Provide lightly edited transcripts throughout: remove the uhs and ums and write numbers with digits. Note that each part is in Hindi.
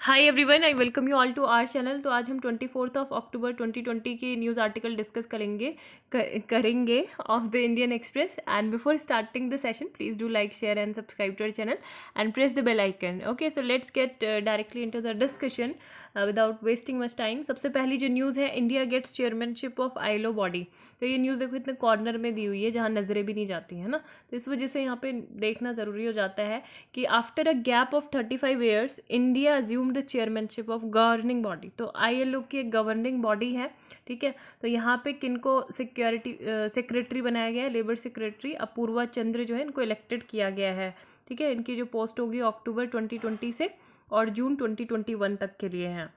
Hi everyone, I welcome you all to our channel. तो आज हम 24 अक्टूबर 2020 की न्यूज़ आर्टिकल डिस्कस करेंगे of the Indian Express. And before starting the session, please do like, share and subscribe to our channel and press the bell icon. Okay, so let's get directly into the discussion without wasting much time. सबसे पहली जो न्यूज़ है, India gets chairmanship of ILO body. तो ये न्यूज़ देखो इतने कॉर्नर में दी हुई है जहाँ नज़रें भी नहीं जाती है ना, तो इस वजह से यहाँ पे देखना ज़रूरी हो जाता है कि after a gap of 35 years India assume the chairmanship of governing body. तो आईएलओ की एक गवर्निंग बॉडी है, ठीक है। तो यहाँ पे किनको सेक्रेटरी बनाया गया है, लेबर सेक्रेटरी अपूर्वा चंद्र जो है इनको इलेक्टेड किया गया है, ठीक है। इनकी जो पोस्ट होगी अक्टूबर 2020 से और जून 2021 तक के लिए है।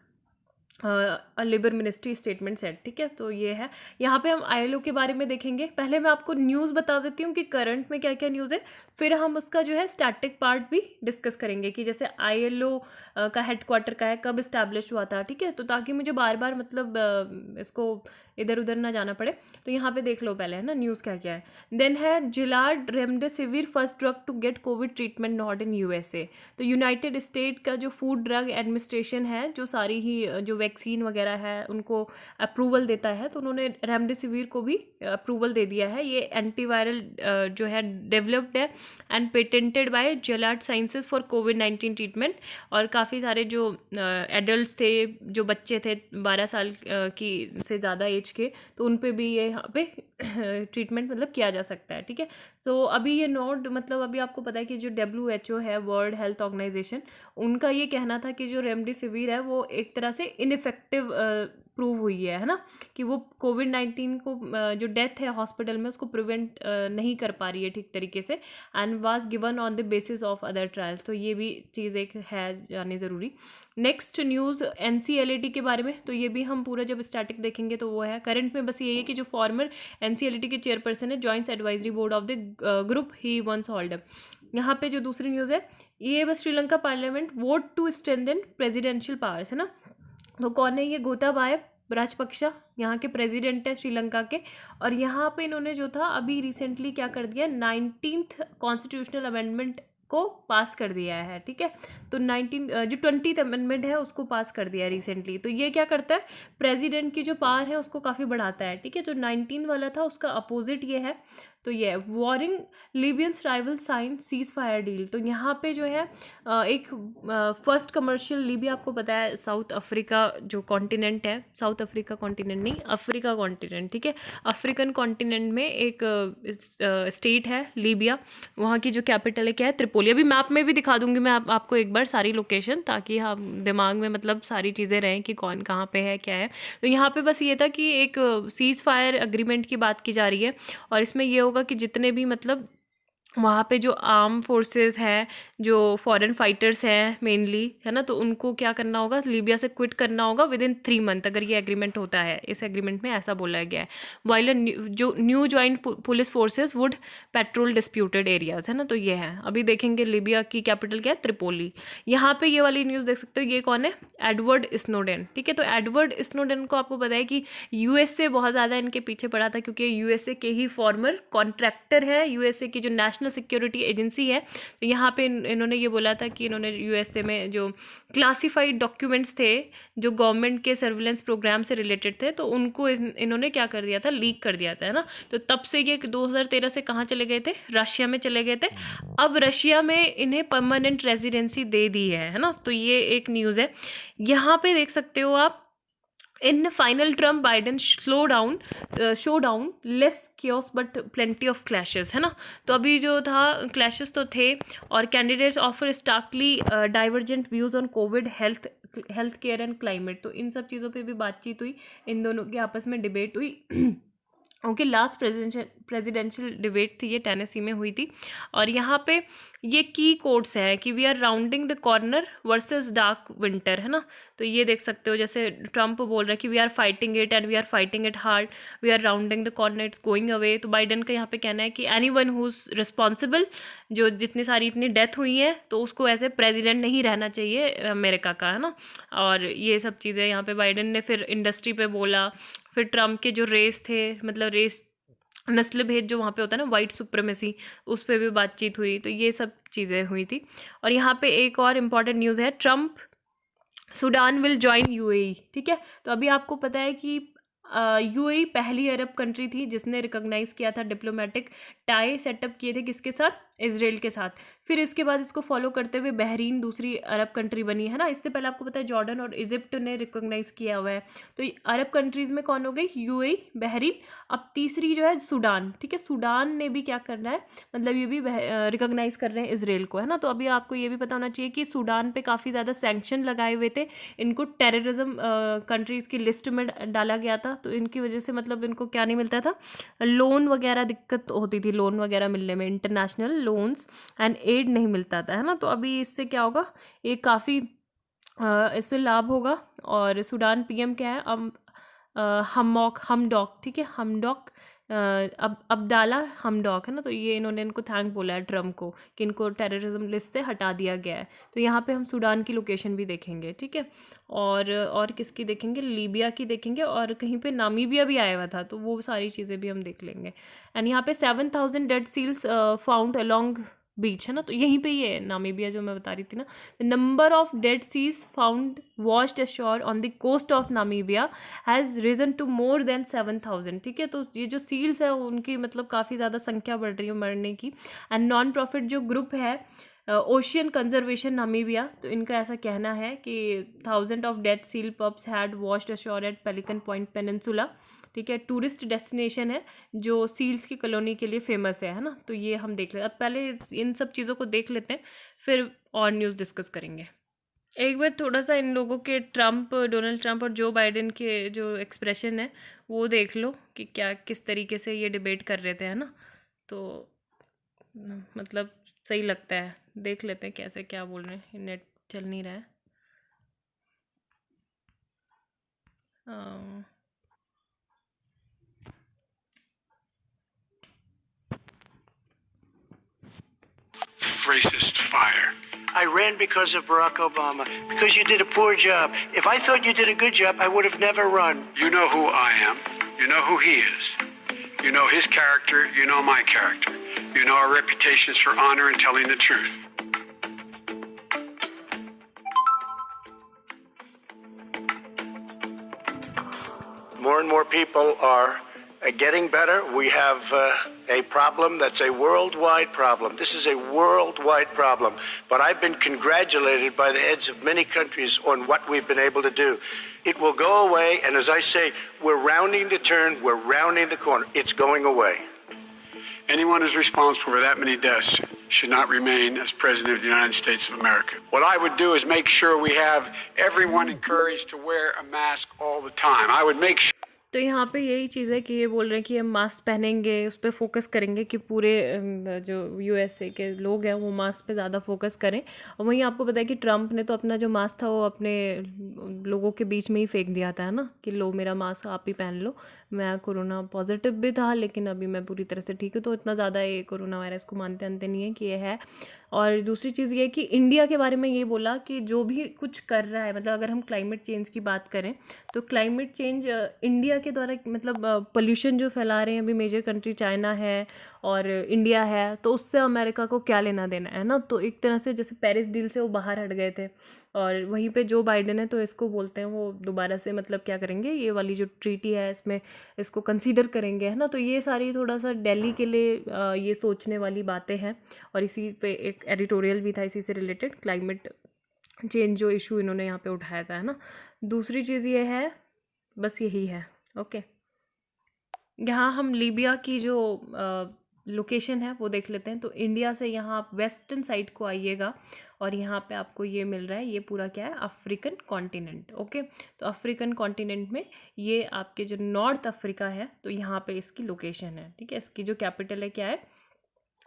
लेबर मिनिस्ट्री स्टेटमेंट सेट, ठीक है। तो ये है, यहाँ पे हम आईएलओ के बारे में देखेंगे। पहले मैं आपको न्यूज़ बता देती हूँ कि करंट में क्या क्या न्यूज़ है, फिर हम उसका जो है स्टैटिक पार्ट भी डिस्कस करेंगे कि जैसे आईएलओ का हेडक्वार्टर का है, कब इस्टेब्लिश हुआ था, ठीक है। तो ताकि मुझे बार बार मतलब इसको इधर उधर ना जाना पड़े, तो यहाँ पे देख लो पहले, है ना, न्यूज़ क्या क्या है। देन है Gilead remdesivir first drug to get covid treatment not in USA. तो यूनाइटेड स्टेट का जो फूड ड्रग एडमिनिस्ट्रेशन है, जो सारी ही जो वैक्सीन वगैरह है उनको अप्रूवल देता है, तो उन्होंने रेमडेसिविर को भी अप्रूवल दे दिया है। ये एंटीवायरल जो है डेवलप्ड है and patented by Gilead Sciences for कोविड-19 ट्रीटमेंट। और काफ़ी सारे जो एडल्ट थे, जो बच्चे थे 12 साल की से ज़्यादा एज के, तो उन पे भी ये यहाँ पे ट्रीटमेंट मतलब किया जा सकता है, ठीक है। सो अभी ये नोट मतलब अभी आपको पता है कि जो WHO है, वर्ल्ड हेल्थ ऑर्गेनाइजेशन, उनका ये कहना था कि जो रेमडेसिविर है वो एक तरह से इनइफेक्टिव प्रूव हुई है ना, कि वो कोविड-19 को जो डेथ है हॉस्पिटल में उसको प्रिवेंट नहीं कर पा रही है ठीक तरीके से, and was given on the basis of other trials. तो ये भी चीज़ एक है जानी ज़रूरी। नेक्स्ट न्यूज़ NCLAT के बारे में, तो ये भी हम पूरा जब स्टैटिक देखेंगे तो वो है करंट में। बस ये है कि जो फॉर्मर NCLAT के चेयरपर्सन है, joint advisory board of the group, he once hold. यहाँ पे जो दूसरी न्यूज़ है, ये बस Sri Lanka parliament vote to strengthen presidential powers, है ना। तो कौन है ये? गोताबाया राजपक्षा यहाँ के प्रेसिडेंट है श्रीलंका के। और यहाँ पे इन्होंने जो था अभी रिसेंटली क्या कर दिया, 19th कॉन्स्टिट्यूशनल अमेंडमेंट को पास कर दिया है, ठीक है। तो 20th अमेंडमेंट है उसको पास कर दिया है रिसेंटली। तो ये क्या करता है, प्रेसिडेंट की जो पावर है उसको काफ़ी बढ़ाता है, ठीक है। जो 19 वाला था उसका अपोजिट ये है। तो ये warring Libyans rival sign ceasefire deal. तो यहाँ पे जो है एक फर्स्ट कमर्शियल, लीबिया आपको पता है साउथ अफ्रीका जो कॉन्टिनेंट है, साउथ अफ्रीका कॉन्टिनेंट नहीं, अफ्रीका कॉन्टिनेंट, ठीक है। अफ्रीकन कॉन्टिनेंट में एक स्टेट है लीबिया, वहाँ की जो कैपिटल है क्या है, त्रिपोली। अभी मैप में भी दिखा दूंगी मैं आपको एक बार सारी लोकेशन, ताकि हाँ दिमाग में मतलब सारी चीज़ें रहें कि कौन कहाँ पे है, क्या है। तो यहाँ पे बस ये था कि एक सीज फायर अग्रीमेंट की बात की जा रही है, और इसमें ये होगा कि जितने भी मतलब वहाँ पे जो आर्म फोर्सेस हैं, जो फॉरेन फाइटर्स हैं मेनली, है ना, तो उनको क्या करना होगा, लीबिया से क्विट करना होगा विद इन 3 मंथ, अगर ये एग्रीमेंट होता है। इस एग्रीमेंट में ऐसा बोला गया है। वाइल जो new joint police forces would petrol disputed areas, है ना। तो ये है, अभी देखेंगे लीबिया की कैपिटल क्या है, त्रिपोली। यहाँ पे ये वाली न्यूज़ देख सकते हो, ये कौन है, एडवर्ड स्नोडेन, ठीक है। तो एडवर्ड स्नोडेन को आपको पता है कि यूएसए बहुत ज़्यादा इनके पीछे पड़ा था, क्योंकि यूएसए के ही फॉर्मर कॉन्ट्रैक्टर है, यूएसए की जो नेशनल सिक्योरिटी एजेंसी है। तो यहाँ पे इन्होंने ये बोला था कि इन्होंने यूएसए में जो क्लासिफाइड डॉक्यूमेंट्स थे जो गवर्नमेंट के सर्विलेंस प्रोग्राम से रिलेटेड थे, तो उनको इन्होंने क्या कर दिया था, लीक कर दिया था, है ना। तो तब से ये 2013 से कहाँ चले गए थे, रशिया में चले गए थे। अब रशिया में इन्हें परमानेंट रेजिडेंसी दे दी है ना। तो ये एक न्यूज़ है। यहाँ पे देख सकते हो आप, in final Trump Biden show down less chaos but plenty of clashes, है ना। तो अभी जो था क्लैशेस तो थे, और candidates offer starkly divergent views on Covid, health care and climate. तो इन सब चीज़ों पे भी बातचीत हुई, इन दोनों के आपस में डिबेट हुई। ओके, लास्ट प्रेसिडेंशियल डिबेट थी ये, टेनेसी में हुई थी। और यहाँ पे ये की कोट्स हैं कि we are rounding the corner versus dark winter, है ना। तो ये देख सकते हो, जैसे ट्रम्प बोल रहा है कि we are fighting it and we are fighting it hard, we are rounding the corner, it's going away. तो बाइडन का यहाँ पे कहना है कि anyone who is responsible, जो जितनी सारी इतनी डेथ हुई है, तो उसको ऐसे प्रेसिडेंट नहीं रहना चाहिए अमेरिका का, है ना। और ये सब चीज़ें यहाँ पे बाइडन ने फिर इंडस्ट्री पे बोला। फिर ट्रम्प के जो रेस थे, मतलब रेस नस्ल भेद जो वहाँ पे होता है ना, वाइट सुप्रीमेसी, उस पर भी बातचीत हुई। तो ये सब चीज़ें हुई थी। और यहाँ पे एक और इम्पॉर्टेंट न्यूज़ है, Trump Sudan will join UAE, ठीक है। तो अभी आपको पता है कि यूएई पहली अरब कंट्री थी जिसने रिकॉग्नाइज किया था, डिप्लोमेटिक टाई सेटअप किए थे किसके साथ, इजराइल के साथ। फिर इसके बाद इसको फॉलो करते हुए बहरीन दूसरी अरब कंट्री बनी है ना। इससे पहले आपको पता है जॉर्डन और इजिप्ट ने रिकॉग्नाइज किया हुआ है। तो ये अरब कंट्रीज में कौन हो गई, यूएई, बहरीन। अब तीसरी जो है सूडान, ठीक है। सूडान ने भी क्या करना है, मतलब ये भी रिकॉग्नाइज कर रहे हैं इसराइल को, है ना। तो अभी आपको ये भी पता होना चाहिए कि सूडान पे काफ़ी ज़्यादा सैंक्शन लगाए हुए थे, इनको टेररिज्म कंट्रीज़ की लिस्ट में डाला गया था। तो इनकी वजह से मतलब इनको क्या नहीं मिलता था, लोन वगैरह दिक्कत होती थी, लोन वगैरह मिलने में, इंटरनेशनल लोन्स एंड एड नहीं मिलता था, है ना। तो अभी इससे क्या होगा, ये काफ़ी इससे लाभ होगा। और सूडान पीएम क्या है, हमडॉक, ठीक है, हमडॉक, अब अब्दाला हमडॉक, है ना। तो ये इनको थैंक बोला है ट्रम्प को कि इनको टेररिज्म लिस्ट से हटा दिया गया है। तो यहाँ पे हम सूडान की लोकेशन भी देखेंगे, ठीक है। और किसकी देखेंगे, लीबिया की देखेंगे, और कहीं पे नामीबिया भी आया हुआ था, तो वो सारी चीज़ें भी हम देख लेंगे। एंड यहाँ पे 7,000 डेड सील्स फाउंड अलोंग बीच, है ना। तो यहीं पे ये है नामीबिया जो मैं बता रही थी ना। नंबर ऑफ डेड सीज found washed ashore on the coast of Namibia has risen to more than 7,000, ठीक है। तो ये जो सील्स है उनकी मतलब काफ़ी ज़्यादा संख्या बढ़ रही है मरने की। एंड नॉन प्रॉफिट जो ग्रुप है ओशियन कंजर्वेशन नामीबिया, तो इनका ऐसा कहना है कि 1,000 of dead seal pups had washed ashore at Pelican Point peninsula, ठीक है। टूरिस्ट डेस्टिनेशन है जो सील्स की कॉलोनी के लिए फेमस है ना। तो ये हम देख लेते, अब पहले इन सब चीज़ों को देख लेते हैं, फिर और न्यूज़ डिस्कस करेंगे। एक बार थोड़ा सा इन लोगों के डोनाल्ड ट्रंप और जो बाइडेन के जो एक्सप्रेशन है वो देख लो कि क्या किस तरीके से ये डिबेट कर रहे थे, है ना। तो मतलब सही लगता है, देख लेते हैं कैसे क्या बोल रहे हैं। नेट चल नहीं रहा है। Racist fire. I ran because of Barack Obama, because you did a poor job. If I thought you did a good job, I would have never run. You know who I am. You know who he is. You know his character. You know my character. You know our reputations for honor and telling the truth. More and more people are getting better. We have a problem that's a worldwide problem. This is a worldwide problem. But I've been congratulated by the heads of many countries on what we've been able to do. It will go away, and as I say, we're rounding the turn, we're rounding the corner. It's going away. Anyone who's responsible for that many deaths should not remain as President of the United States of America. What I would do is make sure we have everyone encouraged to wear a mask all the time. I would make sure. तो यहाँ पे यही चीज़ है कि ये बोल रहे हैं कि हम मास्क पहनेंगे, उस पर फोकस करेंगे कि पूरे जो यूएसए के लोग हैं वो मास्क पे ज़्यादा फोकस करें। और वहीं आपको पता है कि ट्रम्प ने तो अपना जो मास्क था वो अपने लोगों के बीच में ही फेंक दिया था, है ना, कि लो मेरा मास्क आप ही पहन लो, मैं कोरोना पॉजिटिव भी था लेकिन अभी मैं पूरी तरह से ठीक हूँ। तो इतना ज़्यादा ये कोरोना वायरस को मानते अंते नहीं है कि ये है। और दूसरी चीज़ ये कि इंडिया के बारे में ये बोला कि जो भी कुछ कर रहा है, मतलब अगर हम क्लाइमेट चेंज की बात करें तो क्लाइमेट चेंज इंडिया के द्वारा, मतलब पोल्यूशन जो फैला रहे हैं अभी मेजर कंट्री चाइना है और इंडिया है, तो उससे अमेरिका को क्या लेना देना है ना। तो एक तरह से जैसे पेरिस डील से वो बाहर हट गए थे, और वहीं पे जो बाइडेन है तो इसको बोलते हैं वो दोबारा से मतलब क्या करेंगे, ये वाली जो ट्रीटी है इसमें इसको कंसीडर करेंगे, है ना। तो ये सारी थोड़ा सा दिल्ली के लिए ये सोचने वाली बातें हैं। और इसी पे एक एडिटोरियल भी था इसी से रिलेटेड, क्लाइमेट चेंज जो इशू इन्होंने यहाँ पे उठाया था, है ना। दूसरी चीज़ ये है, बस यही है, ओके। यहाँ हम लीबिया की जो लोकेशन है वो देख लेते हैं। तो इंडिया से यहाँ आप वेस्टर्न साइड को आइएगा और यहाँ पे आपको ये मिल रहा है, ये पूरा क्या है, अफ्रीकन कॉन्टिनेंट, ओके। तो अफ्रीकन कॉन्टिनेंट में ये आपके जो नॉर्थ अफ्रीका है, तो यहाँ पे इसकी लोकेशन है, ठीक है। इसकी जो कैपिटल है क्या है,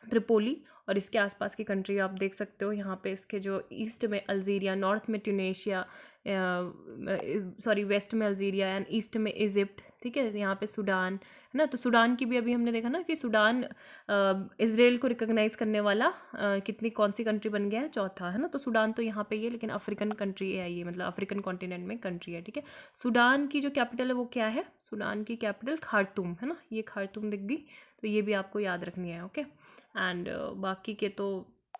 त्रिपोली। और इसके आसपास की कंट्री आप देख सकते हो, यहाँ पे इसके जो ईस्ट में अल्जीरिया, नॉर्थ में ट्यूनेशिया, सॉरी वेस्ट में अल्जीरिया एंड ईस्ट में इजिप्ट, ठीक है। यहाँ पे सूडान है ना। तो सूडान की भी अभी हमने देखा ना कि सूडान इसराइल को रिकॉग्नाइज करने वाला कौन सी कंट्री बन गया है, चौथा, है ना। तो सूडान तो यहाँ पे ये, लेकिन अफ्रीकन कंट्री है ये, मतलब अफ्रीकन कॉन्टिनेंट में कंट्री है, ठीक है। सूडान की जो कैपिटल है वो क्या है, सूडान की कैपिटल खार्तूम, है ना। ये खार्तूम दिख गई, तो ये भी आपको याद रखनी है, ओके। एंड बाकी के तो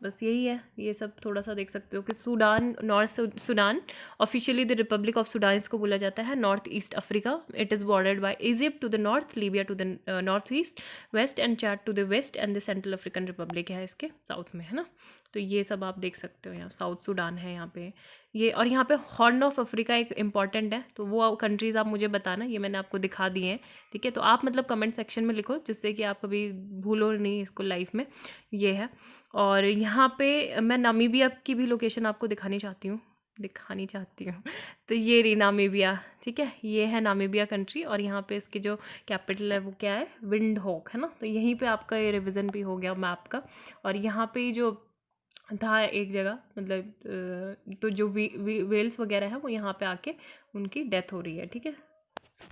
बस यही है, ये सब थोड़ा सा देख सकते हो कि Sudan, North Sudan, officially the Republic of Sudan इसको बोला जाता है, North East Africa. It is bordered by Egypt to the north, Libya to the north east west, and Chad to the west, and the Central African Republic है इसके साउथ में, है ना। तो ये सब आप देख सकते हो, यहाँ साउथ सूडान है यहाँ पे ये, और यहाँ पे हॉर्न ऑफ अफ्रीका एक इम्पॉर्टेंट है, तो वो कंट्रीज़ आप मुझे बताना, ये मैंने आपको दिखा दिए हैं, ठीक है। तो आप मतलब कमेंट सेक्शन में लिखो, जिससे कि आप कभी भूलो नहीं इसको लाइफ में, ये है। और यहाँ पे मैं नामीबिया की भी लोकेशन आपको दिखानी चाहती हूँ तो ये रही नामीबिया, ठीक है, ये है नामीबिया कंट्री, और यहाँ पे इसकी जो कैपिटल है वो क्या है, विंडहोक, है ना। तो यहीं पे आपका ये रिवीजन भी हो गया मैप का। और यहाँ पे जो था एक जगह, मतलब तो जो वेल्स वगैरह है वो यहाँ पे आके उनकी डेथ हो रही है, ठीक है,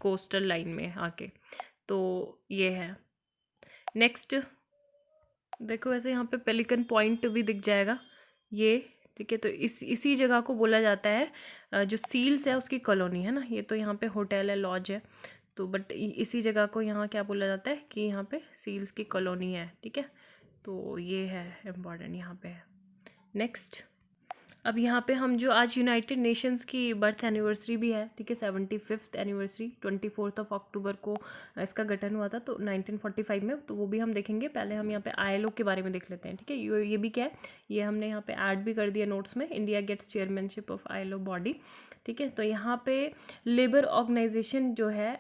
कोस्टल लाइन में आके। तो ये है। नेक्स्ट देखो, ऐसे यहाँ पे पेलिकन पॉइंट भी दिख जाएगा ये, ठीक है। तो इसी जगह को बोला जाता है जो सील्स है उसकी कॉलोनी, है ना। ये तो यहाँ पे होटल है, लॉज है, तो बट इसी जगह को यहाँ क्या बोला जाता है कि यहाँ पे सील्स की कॉलोनी है, ठीक है। तो ये है इम्पॉर्टेंट यहाँ पे है। नेक्स्ट, अब यहाँ पे हम जो आज यूनाइटेड नेशंस की बर्थ एनिवर्सरी भी है, ठीक है, 75th एनिवर्सरी, 24 अक्टूबर को इसका गठन हुआ था, तो 1945 में, तो वो भी हम देखेंगे। पहले हम यहाँ पे ILO के बारे में देख लेते हैं, ठीक है। ये भी क्या है, ये हमने यहाँ पे ऐड भी कर दिया नोट्स में, India gets chairmanship of ILO body, ठीक है। तो यहाँ पे लेबर ऑर्गेनाइजेशन जो है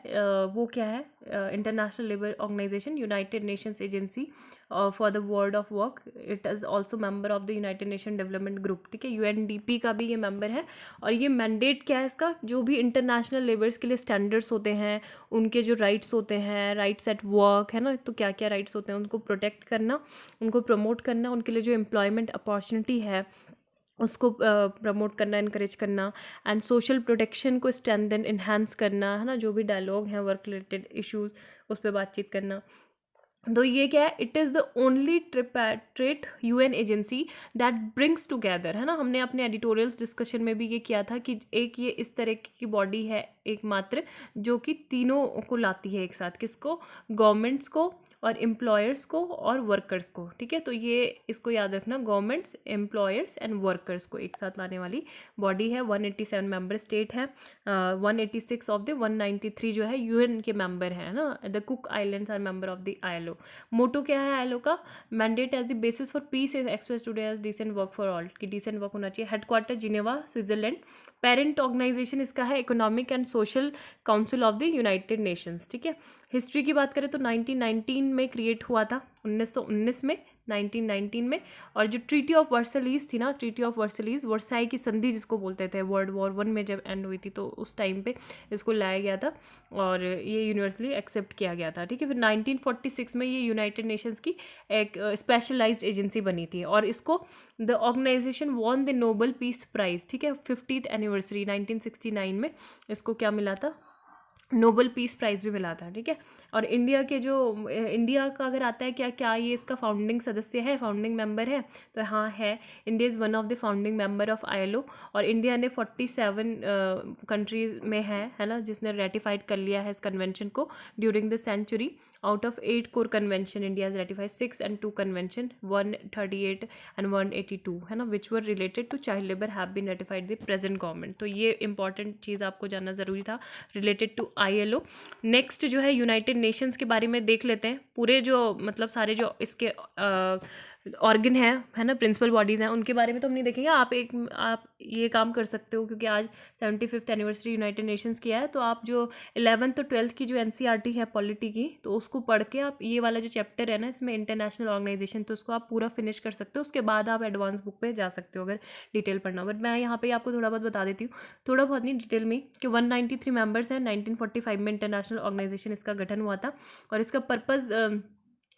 वो क्या है, International Labour Organisation, United Nations agency for the world of work, it is also member of the United Nation Development Group, ठीक है, UNDP का भी ये मेंबर है। और ये मैंडेट क्या है इसका, जो भी इंटरनेशनल लेबर्स के लिए स्टैंडर्ड्स होते हैं, उनके जो राइट्स होते हैं, राइट्स एट वर्क, है ना, तो क्या क्या राइट्स होते हैं उनको प्रोटेक्ट करना, उनको प्रमोट करना, उनके लिए जो एम्प्लॉयमेंट अपॉर्चुनिटी है उसको प्रमोट करना, इनकरेज करना, एंड सोशल प्रोटेक्शन को स्ट्रेंथन इन्हांस करना, है ना, जो भी डायलॉग हैं वर्क रिलेटेड इश्यूज उस पर बातचीत करना। तो ये क्या है, it is the only tripartite UN agency that brings together, है ना। हमने अपने एडिटोरियल्स डिस्कशन में भी ये किया था कि एक ये इस तरह की बॉडी है एकमात्र जो कि तीनों को लाती है एक साथ, किसको, गवर्नमेंट्स को और एम्प्लॉयर्स को और वर्कर्स को, ठीक है। तो ये इसको याद रखना, गवर्नमेंट्स, एम्प्लॉयर्स एंड वर्कर्स को एक साथ लाने वाली बॉडी है। 187 मेंबर स्टेट है, 186 ऑफ द 193 जो है UN के मेंबर है ना। The Cook Islands are member of the ILO। Motto क्या है ILO का, mandate as the basis for peace is express today as decent work for all, कि डिसेंट वर्क होना चाहिए। Headquarter Geneva, Switzerland. Parent organisation इसका है economic and social council of the United Nations, ठीक है। हिस्ट्री की बात करें तो 1919 में क्रिएट हुआ था, 1919 में, 1919 में। और जो ट्रीटी ऑफ वर्सलीज थी ना, ट्रीटी ऑफ वर्सलीज, वर्साई की संधि जिसको बोलते थे, वर्ल्ड वॉर 1 में जब एंड हुई थी, तो उस टाइम पे इसको लाया गया था और ये यूनिवर्सली एक्सेप्ट किया गया था, ठीक है। फिर 1946 में ये यूनाइटेड नेशंस की एक स्पेशलाइज्ड एजेंसी बनी थी, और इसको the organisation won the Nobel Peace Prize, ठीक है, 50th एनिवर्सरी 1969 में इसको क्या मिला था, नोबल पीस प्राइज़ भी मिला था, ठीक है। और इंडिया के जो इंडिया का अगर आता है क्या क्या ये इसका फाउंडिंग सदस्य है, फाउंडिंग मेंबर है, तो हाँ है, India is one of the founding member of ILO। और इंडिया ने 47 कंट्रीज़ में है ना, जिसने रेटिफाइड कर लिया है इस कन्वेंशन को during the century. Out of 8 core convention India is ratified 6 and 2 convention 138 and 182, है ना, which were related to child labour have been ratified the present government. तो ये इंपॉर्टेंट चीज़ आपको जानना ज़रूरी था रिलेटेड टू ILO। नेक्स्ट जो है यूनाइटेड नेशंस के बारे में देख लेते हैं, पूरे जो मतलब सारे जो इसके ऑर्गन है ना, प्रिंसिपल बॉडीज़ हैं, उनके बारे में तो हम नहीं देखेंगे। आप ये काम कर सकते हो, क्योंकि आज 75th एनिवर्सरी यूनाइटेड नेशंस की है, तो आप जो 11th और 12th की जो NCERT है पॉलिटी की, तो उसको पढ़ के आप ये वाला जो चैप्टर है ना इसमें इंटरनेशनल ऑर्गेनाइजेशन, तो उसको आप पूरा फिनिश कर सकते हो। उसके बाद आप एडवांस बुक पे जा सकते हो अगर डिटेल पढ़ना हो। बट मैं यहाँ पे आपको थोड़ा बहुत बता देती हूँ, थोड़ा बहुत नहीं डिटेल में, कि 193 मेंबर्स हैं। 1945 में इंटरनेशनल ऑर्गेनाइजेशन इसका गठन हुआ था, और इसका पर्पज़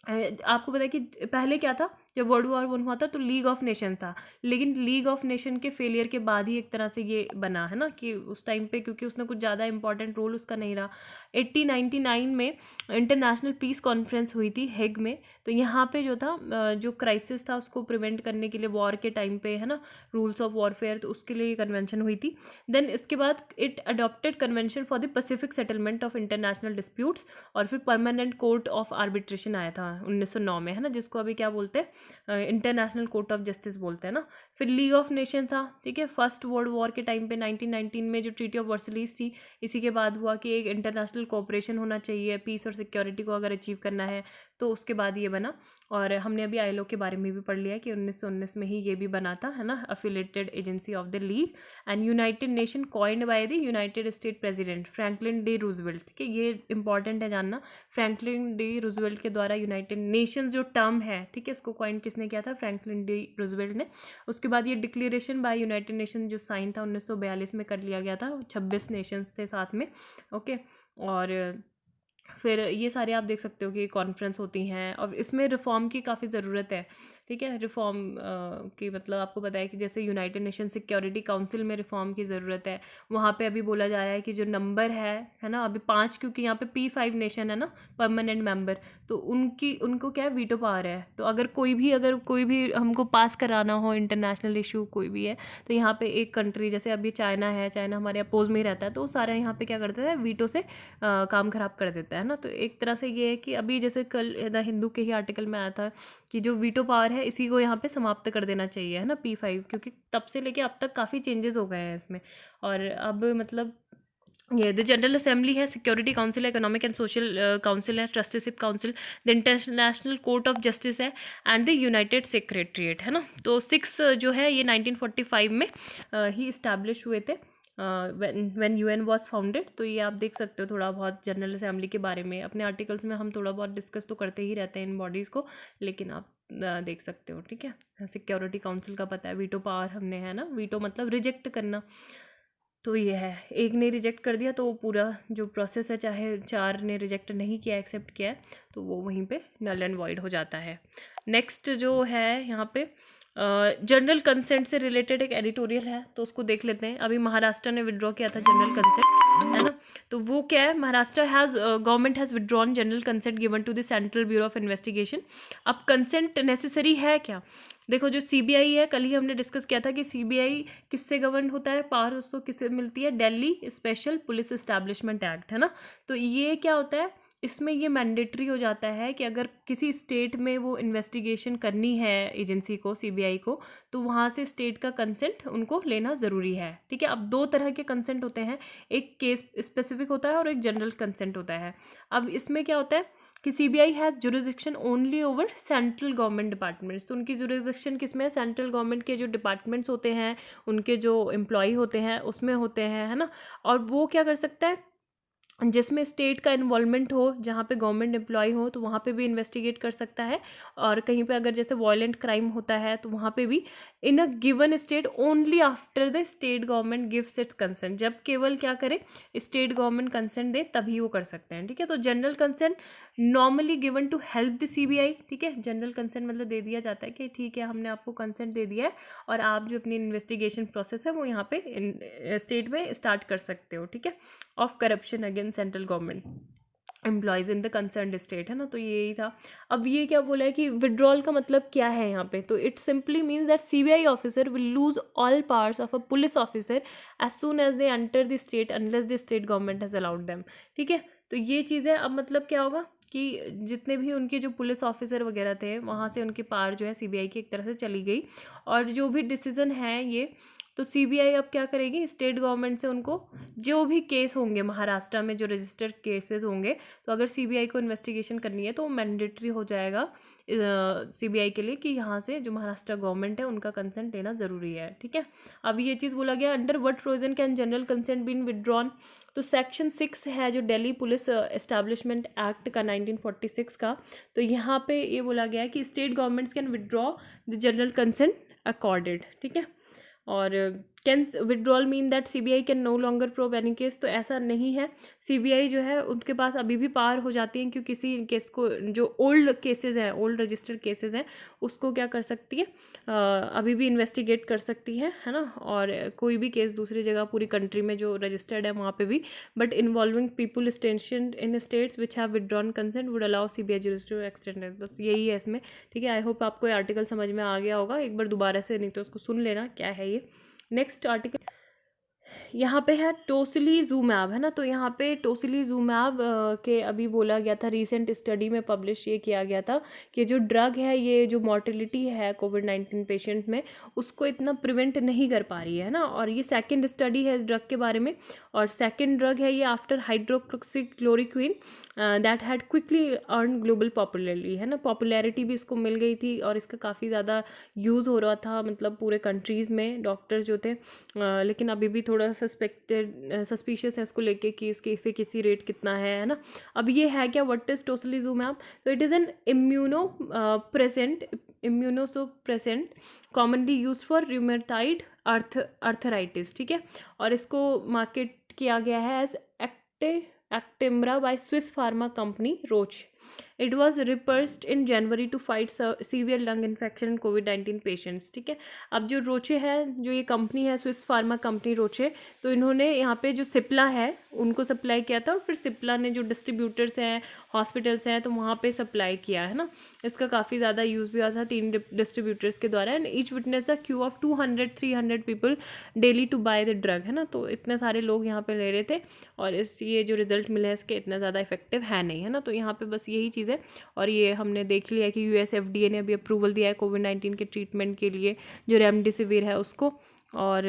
आपको पता है कि पहले क्या था, जब वर्ल्ड वॉर 1 हुआ था तो लीग ऑफ नेशन था, लेकिन लीग ऑफ नेशन के फेलियर के बाद ही एक तरह से ये बना, है ना, कि उस टाइम पे क्योंकि उसने कुछ ज़्यादा इंपॉर्टेंट रोल उसका नहीं रहा। 1899 में इंटरनेशनल पीस कॉन्फ्रेंस हुई थी हेग में, तो यहाँ पे जो था जो क्राइसिस था उसको प्रिवेंट करने के लिए वॉर के टाइम पे, है ना, रूल्स ऑफ वॉरफेयर, तो उसके लिए ये कन्वेंशन हुई थी। देन इसके बाद it adopted convention for the Pacific settlement of international disputes, और फिर परमानेंट कोर्ट ऑफ आर्बिट्रेशन आया था 1909 में, है ना, जिसको अभी क्या बोलते हैं, इंटरनेशनल कोर्ट ऑफ जस्टिस बोलते हैं ना। फिर लीग ऑफ नेशन था, ठीक है, फर्स्ट वर्ल्ड वॉर के टाइम पे 1919 में जो ट्रीटी ऑफ वर्सलीज थी, इसी के बाद हुआ कि एक इंटरनेशनल कोऑपरेशन होना चाहिए पीस और सिक्योरिटी को अगर अचीव करना है, तो उसके बाद ये बना। और हमने अभी आईएलओ के बारे में भी पढ़ लिया कि 1919 में ही ये भी बना था, है ना, affiliated agency of the league. And United nation coined by the United state president Franklin D Roosevelt, ठीक है, ये इंपॉर्टेंट है जानना। फ्रैंकलिन डी रूजवेल्ट के द्वारा यूनाइटेड नेशंस जो टर्म है, ठीक है, इसको कॉइन किसने किया था? फ्रैंकलिन डी रूजवेल्ट ने। उसके बाद ये डिक्लेरेशन बाय यूनाइटेड नेशन जो साइन था 1942 में कर लिया गया था, 26 नेशंस थे साथ में, ओके। और फिर ये सारे आप देख सकते हो कि कॉन्फ्रेंस होती हैं, और इसमें रिफॉर्म की काफ़ी ज़रूरत है, ठीक है। रिफॉर्म की मतलब आपको पता है कि जैसे यूनाइटेड नेशन सिक्योरिटी काउंसिल में रिफॉर्म की ज़रूरत है। वहाँ पे अभी बोला जा रहा है कि जो नंबर है ना, अभी 5, क्योंकि यहाँ पे P5 नेशन है ना परमानेंट मेंबर, तो उनको क्या है, वीटो पावर है। तो अगर कोई भी हमको पास कराना हो इंटरनेशनल इशू कोई भी है, तो यहाँ पे एक कंट्री जैसे अभी चाइना है, चाइना हमारे अपोज में ही रहता है, तो वो सारा यहाँ पे क्या करता है, वीटो से काम खराब कर देता है ना। तो एक तरह से ये है कि अभी जैसे कल द हिंदू के ही आर्टिकल में आया था कि जो वीटो पावर है इसी को यहाँ पे समाप्त कर देना चाहिए, है ना, P5, क्योंकि तब से लेके अब तक काफ़ी चेंजेस हो गए हैं इसमें। और अब मतलब ये द जनरल असेंबली है, सिक्योरिटी काउंसिल है, इकोनॉमिक एंड सोशल काउंसिल है, trusteeship council, the international court of justice है, एंड द यूनाइटेड सेक्रेटरीट, है ना। तो 6 जो है ये 1945 में ही इस्टेब्लिश हुए थे, व्हेन यूएन वाज फाउंडेड। तो ये आप देख सकते हो थोड़ा बहुत जनरल असेंबली के बारे में, अपने आर्टिकल्स में हम थोड़ा बहुत डिस्कस तो करते ही रहते हैं इन बॉडीज़ को, लेकिन आप देख सकते हो, ठीक है। सिक्योरिटी काउंसिल का पता है, वीटो पावर हमने, है ना, वीटो मतलब रिजेक्ट करना। तो ये है, एक ने रिजेक्ट कर दिया तो वो पूरा जो प्रोसेस है, चाहे 4 ने रिजेक्ट नहीं किया, एक्सेप्ट किया है, तो वो वहीं पे नल एंड वॉइड हो जाता है। नेक्स्ट जो है यहाँ पे जनरल कंसेंट से रिलेटेड एक एडिटोरियल है, तो उसको देख लेते हैं। अभी महाराष्ट्र ने विड्रॉ किया था जनरल कंसेंट, है ना, तो वो क्या है, Maharashtra government has withdrawn general consent given to the Central Bureau of Investigation. अब कंसेंट नेसेसरी है क्या? देखो, जो सीबीआई है, कल ही हमने डिस्कस किया था कि सीबीआई किससे गवर्न होता है, पावर उसको किससे मिलती है, Delhi special police establishment act, है ना। तो ये क्या होता है, इसमें ये मैंडेटरी हो जाता है कि अगर किसी स्टेट में वो इन्वेस्टिगेशन करनी है एजेंसी को, सीबीआई को, तो वहाँ से स्टेट का कंसेंट उनको लेना ज़रूरी है, ठीक है। अब 2 तरह के कंसेंट होते हैं, एक केस स्पेसिफिक होता है और एक जनरल कंसेंट होता है। अब इसमें क्या होता है कि CBI has jurisdiction only over central government departments. तो उनकी जुरिसडिक्शन किसमें है, सेंट्रल गवर्नमेंट के जो डिपार्टमेंट्स होते हैं, उनके जो एम्प्लॉय होते हैं उसमें होते हैं, है ना। और वो क्या कर सकता है, जिसमें स्टेट का इन्वॉल्वमेंट हो, जहाँ पे गवर्नमेंट एम्प्लॉय हो, तो वहाँ पे भी इन्वेस्टिगेट कर सकता है। और कहीं पे अगर जैसे वायलेंट क्राइम होता है, तो वहाँ पे भी in a given state only after the state government gives its consent. जब केवल क्या करे, स्टेट गवर्नमेंट कंसेंट दे, तभी वो कर सकते हैं, ठीक है। तो general consent normally given to help the CBI, ठीक है। जनरल कंसेंट मतलब दे दिया जाता है कि ठीक है, हमने आपको कंसेंट दे दिया है और आप जो अपनी इन्वेस्टिगेशन प्रोसेस है वो यहाँ पे स्टेट में स्टार्ट कर सकते हो, ठीक है, of corruption against central government employees in the concerned state, है ना। तो यही था। अब ये क्या बोला है कि विड्रॉल का मतलब क्या है यहाँ पे, तो it simply means that CBI officer will lose all powers of a police officer as soon as they enter the state unless the state government has allowed them, ठीक है। तो ये चीज़ है। अब मतलब क्या होगा कि जितने भी उनके जो पुलिस ऑफिसर वगैरह थे, वहाँ से उनकी पावर जो है सीबीआई की एक तरह से चली गई, और जो भी डिसीजन है ये, तो सीबीआई अब क्या करेगी, स्टेट गवर्नमेंट से उनको जो भी केस होंगे महाराष्ट्र में, जो रजिस्टर्ड केसेस होंगे, तो अगर सीबीआई को इन्वेस्टिगेशन करनी है तो मैंडेटरी हो जाएगा सीबीआई के लिए कि यहाँ से जो महाराष्ट्र गवर्नमेंट है उनका कंसेंट लेना ज़रूरी है, ठीक है। अब ये चीज़ बोला गया, under what provision can general consent been withdrawn. तो सेक्शन 6 है जो दिल्ली पुलिस एस्टैब्लिशमेंट एक्ट का 1946 का, तो यहाँ पे ये बोला गया है कि state governments can withdraw the general consent accorded, ठीक है। और can withdrawal mean that CBI can no longer probe any case, तो ऐसा नहीं है। सीबीआई जो है उनके पास अभी भी पावर हो जाती है कि किसी केस को, जो ओल्ड केसेस हैं, ओल्ड रजिस्टर्ड केसेस हैं, उसको क्या कर सकती है, अभी भी इन्वेस्टिगेट कर सकती है ना। और कोई भी केस दूसरी जगह पूरी कंट्री में जो रजिस्टर्ड है वहाँ पे भी, but involving people station in states which have withdrawn consent would allow CBI jurisdiction extended. बस यही है इसमें, ठीक है। आई होप आपको ये आर्टिकल समझ में आ गया होगा, एक बार दोबारा से नहीं तो उसको सुन लेना क्या है ये। नेक्स्ट आर्टिकल, यहाँ पे है टोसिलीजुमैब, है ना। तो यहाँ पे टोसिलीजुमैब के अभी बोला गया था, रीसेंट स्टडी में पब्लिश ये किया गया था कि जो ड्रग है, ये जो मॉर्टेलिटी है कोविड-19 पेशेंट में, उसको इतना प्रिवेंट नहीं कर पा रही है ना। और ये सेकंड स्टडी है इस ड्रग के बारे में, और सेकंड ड्रग है ये after hydroxychloroquine that had quickly earned global popularity, है ना। पॉपुलैरिटी भी इसको मिल गई थी और इसका काफ़ी ज़्यादा यूज़ हो रहा था, मतलब पूरे कंट्रीज़ में डॉक्टर्स जो थे। लेकिन अभी भी थोड़ा सस्पिशियस है इसको लेके कि इसकी एफिकेसी रेट कितना है ना। अब ये है क्या, व्हाट इज टोसिलीजुमैब? तो it is an immunosuppressant commonly used for rheumatoid arthritis, ठीक है। और इसको मार्केट किया गया है as Actemra by Swiss pharma company Roche. It was repurposed in January to fight severe lung infection in COVID-19 patients, ठीक है। अब जो रोचे है, जो ये कंपनी है स्विस फार्मा कंपनी रोचे, तो इन्होंने यहाँ पे जो सिप्ला है उनको सप्लाई किया था, और फिर सिप्ला ने जो डिस्ट्रीब्यूटर्स हैं, हॉस्पिटल्स हैं, तो वहाँ पे सप्लाई किया, है ना। इसका काफ़ी ज़्यादा यूज़ भी हुआ था 3 डिस्ट्रीब्यूटर्स के द्वारा। And each witness a queue of 200-300 people daily to buy the drug, है ना। तो इतने सारे लोग यहाँ पे ले रहे थे, और ये जो रिजल्ट मिला है इसके इतना ज़्यादा इफेक्टिव है नहीं, है ना। तो यहाँ पे बस यही चीज़ है। और ये हमने देख लिया कि यूएस एफडीए ने अभी अप्रूवल दिया है कोविड-19 के ट्रीटमेंट के लिए, जो रेमडेसिविर है उसको। और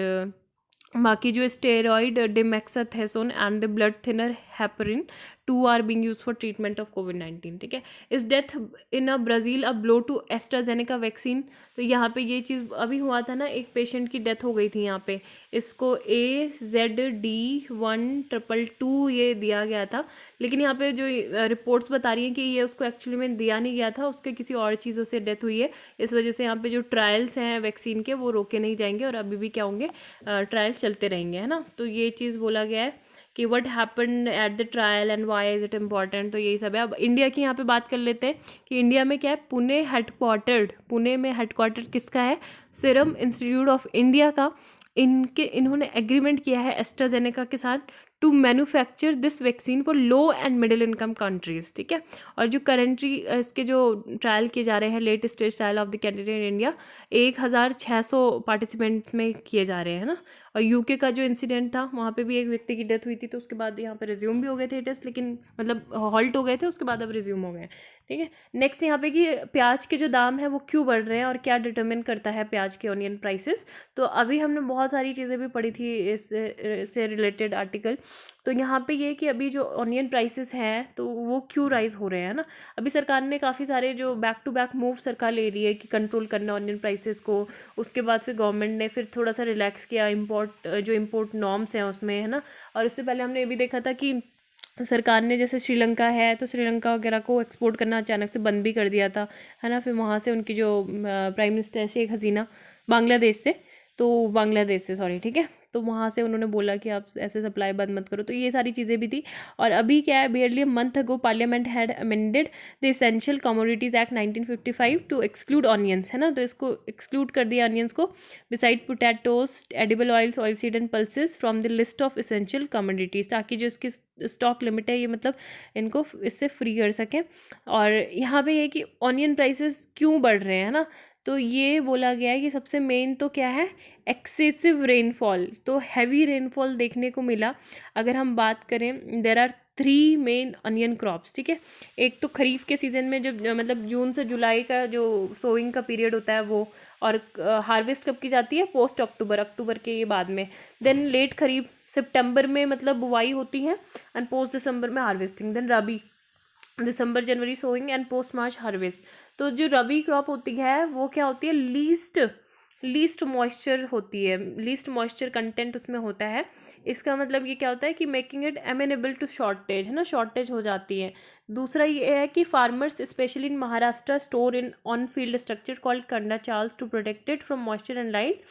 बाकी जो steroid dexamethasone and the blood thinner heparin 2 are being used for treatment of कोविड-19, ठीक है। इस death in a Brazil a blow to AstraZeneca vaccine. तो यहाँ पे ये चीज़ अभी हुआ था ना, एक पेशेंट की डेथ हो गई थी यहाँ पे, इसको AZD1222 ये दिया गया था। लेकिन यहाँ पे जो रिपोर्ट्स बता रही हैं कि ये उसको एक्चुअली में दिया नहीं गया था, उसके किसी और चीज़ों से डेथ हुई है। इस वजह से यहाँ पे जो ट्रायल्स हैं वैक्सीन के, वो रोके नहीं जाएंगे, और अभी भी क्या होंगे, ट्रायल्स चलते रहेंगे, है ना। तो ये चीज़ बोला गया है कि what happened at the trial and why is it important. तो यही सब है। अब इंडिया की यहाँ पे बात कर लेते हैं कि इंडिया में क्या है, पुणे में हेडक्वार्टर किसका है, सीरम इंस्टीट्यूट ऑफ इंडिया का। इन्होंने एग्रीमेंट किया है एस्ट्राजेनेका के साथ to manufacture this vaccine for low and middle income countries, ठीक है। और जो करेंटली इसके जो ट्रायल किए जा रहे हैं, late stage trial of the candidate in India, 1600 participant में किए जा रहे हैं ना। और यूके का जो इंसिडेंट था, वहाँ पे भी एक व्यक्ति की डेथ हुई थी, तो उसके बाद यहाँ पे रिज्यूम भी हो गए थे टेस्ट, लेकिन मतलब हॉल्ट हो गए थे, उसके बाद अब रिज्यूम हो गए, ठीक है। नेक्स्ट यहाँ पे कि प्याज के जो दाम है वो क्यों बढ़ रहे हैं, और क्या डिटरमिन करता है प्याज के ऑनियन प्राइसेस। तो अभी हमने बहुत सारी चीज़ें भी पढ़ी थी इससे रिलेटेड आर्टिकल। तो यहाँ पे ये कि अभी जो ऑनियन प्राइसेस हैं, तो वो क्यों राइज हो रहे हैं ना। अभी सरकार ने काफ़ी सारे जो बैक टू बैक मूव सरकार ले रही है कि कंट्रोल करना ऑनियन प्राइसेस को। उसके बाद फिर गवर्नमेंट ने फिर थोड़ा सा रिलैक्स किया इम्पोर्ट नॉर्म्स हैं उसमें, है ना। और इससे पहले हमने ये भी देखा था कि सरकार ने, जैसे श्रीलंका है, तो श्रीलंका वगैरह को एक्सपोर्ट करना अचानक से बंद भी कर दिया था, है ना। फिर वहाँ से उनकी जो प्राइम मिनिस्टर शेख हसीना, बांग्लादेश से सॉरी, ठीक है। तो वहाँ से उन्होंने बोला कि आप ऐसे सप्लाई बंद मत करो। तो ये सारी चीज़ें भी थी। और अभी क्या है, barely month ago parliament had amended the Essential Commodities Act 1955 to exclude onions, है ना। तो इसको एक्सक्लूड कर दिया ऑनियंस को, beside potatoes, edible oils, oil seed and pulses from the list of essential commodities, ताकि जो इसकी स्टॉक लिमिट है, ये मतलब इनको इससे फ्री कर सकें। और यहाँ पे ये कि ऑनियन प्राइसेस क्यों बढ़ रहे हैं ना, तो ये बोला गया है कि सबसे मेन तो क्या है, एक्सेसिव रेनफॉल। तो हैवी रेनफॉल देखने को मिला। अगर हम बात करें, there are 3 main onion crops, ठीक है। एक तो खरीफ के सीज़न में, जब मतलब जून से जुलाई का जो सोइंग का पीरियड होता है वो, और हार्वेस्ट कब की जाती है, पोस्ट अक्टूबर के ये बाद में। देन लेट खरीफ सितंबर में मतलब बुआई होती है, एंड पोस्ट दिसंबर में हार्वेस्टिंग। देन रबी दिसंबर जनवरी सोइंग एंड पोस्ट मार्च हार्वेस्ट। तो जो रबी क्रॉप होती है वो क्या होती है, लीस्ट मॉइस्चर होती है, लीस्ट मॉइस्चर कंटेंट उसमें होता है। इसका मतलब ये क्या होता है कि making it amenable to shortage, है ना, शॉर्टेज हो जाती है। दूसरा ये है कि farmers specially in Maharashtra store in on field structure called kanda chawls to protect it from moisture and light.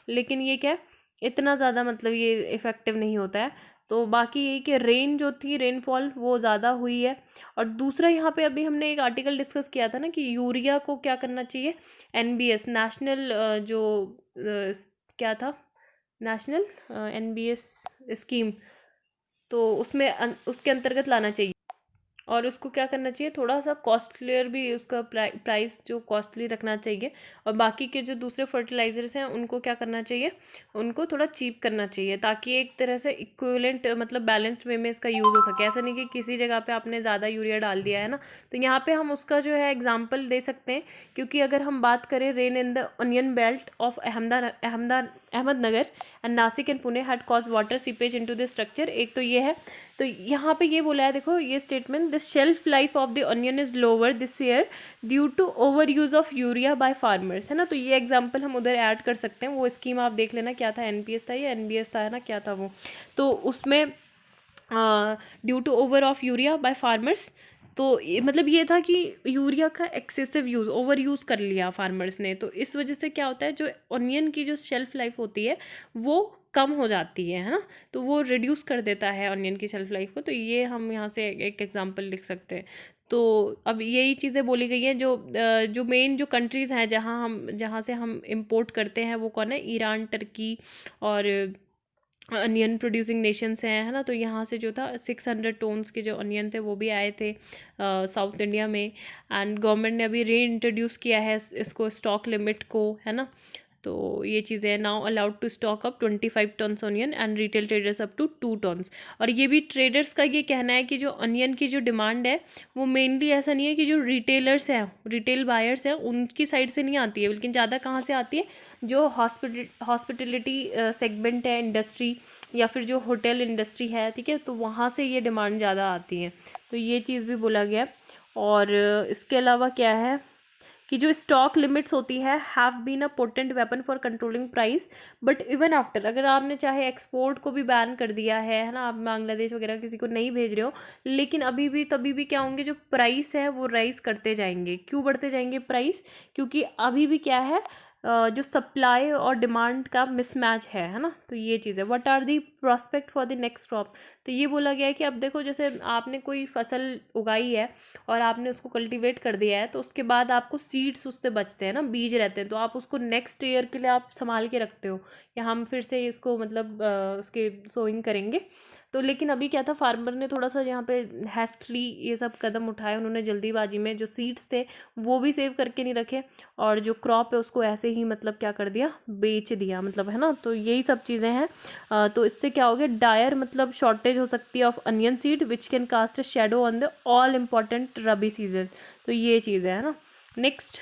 लेकिन ये क्या, इतना ज़्यादा मतलब ये इफेक्टिव नहीं होता है। तो बाकी ये कि रेन जो थी, रेनफॉल वो ज़्यादा हुई है। और दूसरा यहाँ पे अभी हमने एक आर्टिकल डिस्कस किया था ना कि यूरिया को क्या करना चाहिए, एनबीएस नेशनल क्या था, नेशनल एनबीएस स्कीम, तो उसमें उसके अंतर्गत लाना चाहिए। और उसको क्या करना चाहिए, थोड़ा सा कॉस्टलियर भी उसका प्राइस जो कॉस्टली रखना चाहिए, और बाकी के जो दूसरे फर्टिलाइजर्स हैं उनको क्या करना चाहिए, उनको थोड़ा चीप करना चाहिए, ताकि एक तरह से इक्विवेलेंट मतलब बैलेंस्ड वे में इसका यूज़ हो सके। ऐसा नहीं कि किसी जगह पे आपने ज़्यादा यूरिया डाल दिया है ना। तो यहाँ पे हम उसका जो है एग्जाम्पल दे सकते हैं, क्योंकि अगर हम बात करें rain in the onion belt of Ahmednagar and Nashik and Pune had cause water seepage into the structure. एक तो ये है, तो यहाँ पे ये बोला है, देखो ये statement, the shelf life of the onion is lower this year due to over use of urea by farmers, है ना। तो ये एग्जांपल हम उधर ऐड कर सकते हैं। वो स्कीम आप देख लेना, क्या था, एनपीएस था या एनबीएस था, है ना, क्या था वो। तो उसमें due to over of urea by farmers, तो मतलब ये था कि यूरिया का एक्सेसिव यूज़, ओवर यूज़ कर लिया फार्मर्स ने। तो इस वजह से क्या होता है, जो ऑनियन की जो शेल्फ लाइफ होती है वो कम हो जाती है ना। तो वो रिड्यूस कर देता है ऑनियन की शेल्फ लाइफ को। तो ये हम यहाँ से एक एग्जांपल लिख सकते हैं। तो अब यही चीज़ें बोली गई हैं। जो मेन जो कंट्रीज़ हैं जहाँ से हम इंपोर्ट करते हैं वो कौन है, ईरान, टर्की और अनियन प्रोड्यूसिंग नेशंस हैं, है ना। तो यहाँ से जो था 600 टोन्स के जो अनियन थे वो भी आए थे साउथ इंडिया में। एंड गवर्नमेंट ने अभी री इंट्रोड्यूस किया है इसको, स्टॉक लिमिट को, है ना। तो ये चीज़ें हैं, now allowed to stock up 25 tons onion and retail traders up to 2 tons. और ये भी ट्रेडर्स का ये कहना है कि जो अनियन की जो डिमांड है वो मेनली ऐसा नहीं है कि जो रिटेलर्स हैं, रिटेल बायर्स हैं, उनकी साइड से नहीं आती है, लेकिन ज़्यादा कहाँ से आती है, जो हॉस्पिटलिटी सेगमेंट है, इंडस्ट्री, या फिर जो होटल इंडस्ट्री है, ठीक है, तो वहाँ से ये डिमांड ज़्यादा आती है। तो ये चीज़ भी बोला गया। और इसके अलावा क्या है कि जो स्टॉक लिमिट्स होती है have been a potent weapon for controlling price, but even after, अगर आपने चाहे एक्सपोर्ट को भी बैन कर दिया है ना, आप बांग्लादेश वगैरह किसी को नहीं भेज रहे हो, लेकिन अभी भी तभी भी क्या होंगे, जो प्राइस है वो राइज करते जाएंगे। क्यों बढ़ते जाएंगे प्राइस, क्योंकि अभी भी क्या है, जो सप्लाई और डिमांड का मिसमैच है ना। तो ये चीज़ है। What are the prospect for the next crop, तो ये बोला गया है कि अब देखो, जैसे आपने कोई फसल उगाई है और आपने उसको कल्टीवेट कर दिया है, तो उसके बाद आपको सीड्स उससे बचते हैं ना, बीज रहते हैं, तो आप उसको नेक्स्ट ईयर के लिए आप संभाल के रखते हो, या हम फिर से इसको मतलब उसके सोइंग करेंगे। तो लेकिन अभी क्या था, फार्मर ने थोड़ा सा यहाँ पे हैस्टली ये सब कदम उठाए, उन्होंने जल्दीबाजी में जो सीड्स थे वो भी सेव करके नहीं रखे, और जो क्रॉप है उसको ऐसे ही मतलब क्या कर दिया, बेच दिया, मतलब, है ना। तो यही सब चीज़ें हैं। तो इससे क्या हो गया, डायर मतलब शॉर्टेज हो सकती है of onion seed which can cast a shadow on the all important rabi season. तो ये चीज़ है ना। Next,